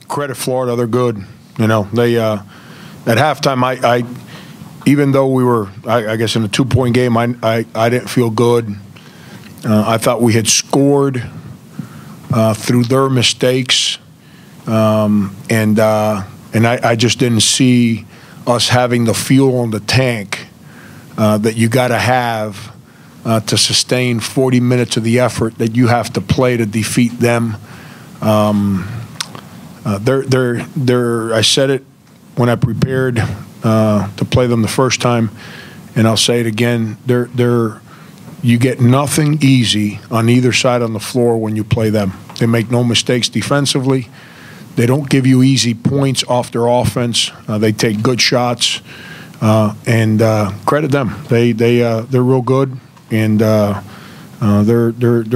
Credit Florida, they're good. You know, they at halftime, I even though we were, I guess, in a 2-point game, I didn't feel good. I thought we had scored through their mistakes, and I just didn't see us having the fuel in the tank that you got to have to sustain 40 minutes of the effort that you have to play to defeat them. I said it when I prepared to play them the first time, and I'll say it again. You get nothing easy on either side on the floor when you play them. They make no mistakes defensively. They don't give you easy points off their offense. They take good shots, and credit them. They're real good, and they're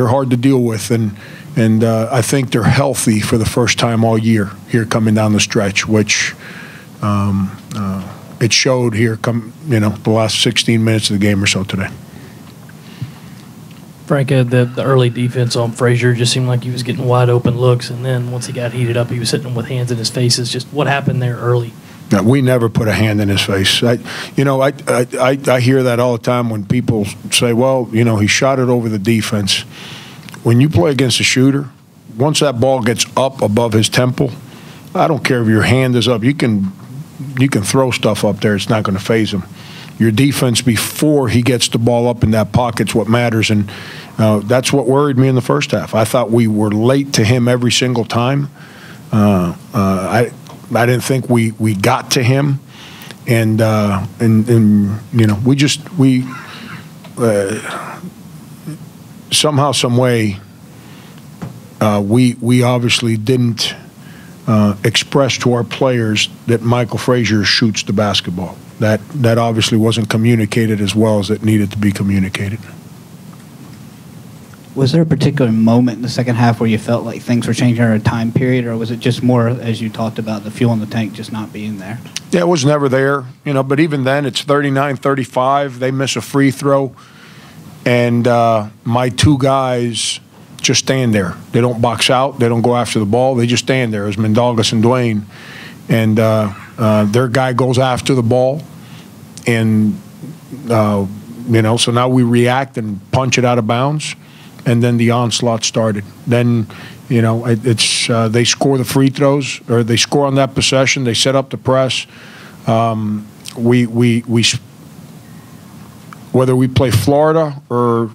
hard to deal with. And I think they're healthy for the first time all year here coming down the stretch, which it showed here the last 16 minutes of the game or so today. Frank, the early defense on Frazier just seemed like he was getting wide open looks, and then once he got heated up, he was hitting them with hands in his faces. Just what happened there early? No, we never put a hand in his face. I hear that all the time when people say, well, he shot it over the defense. When you play against a shooter, once that ball gets up above his temple, I don't care if your hand is up. You can throw stuff up there. It's not going to faze him. Your defense before he gets the ball up in that pocket's what matters, and that's what worried me in the first half. I thought we were late to him every single time. I didn't think we got to him, and we somehow, some way, we obviously didn't express to our players that Michael Frazier shoots the basketball. That obviously wasn't communicated as well as it needed to be communicated. Was there a particular moment in the second half where you felt like things were changing over a time period, or was it just more, as you talked about, the fuel in the tank just not being there? Yeah, it was never there, but even then it's 39-35. They miss a free throw, and my two guys just stand there. They don't box out. They don't go after the ball. They just stand there. It was Mendogas and Dwayne. And their guy goes after the ball, and so now we react and punch it out of bounds, and then the onslaught started. Then it's they score the free throws, or they score on that possession. They set up the press. Whether we play Florida or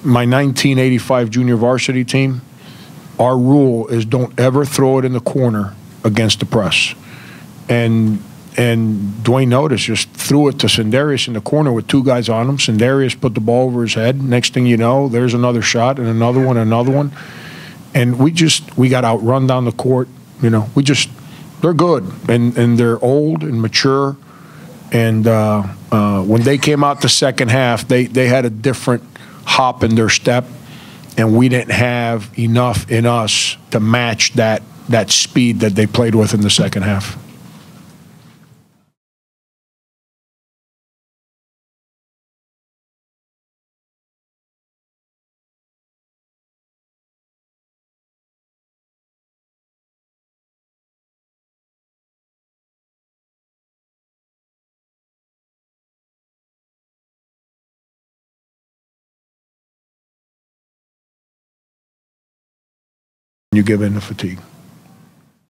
my 1985 junior varsity team, our rule is don't ever throw it in the corner against the press. And Dwayne Notice just threw it to Sendarius in the corner with two guys on him. Sendarius put the ball over his head. Next thing you know, there's another shot and another one, and we got outrun down the court. They're good, and they're old and mature. And when they came out the second half, they had a different hop in their step, and we didn't have enough in us to match that speed that they played with in the second half. You give in to fatigue.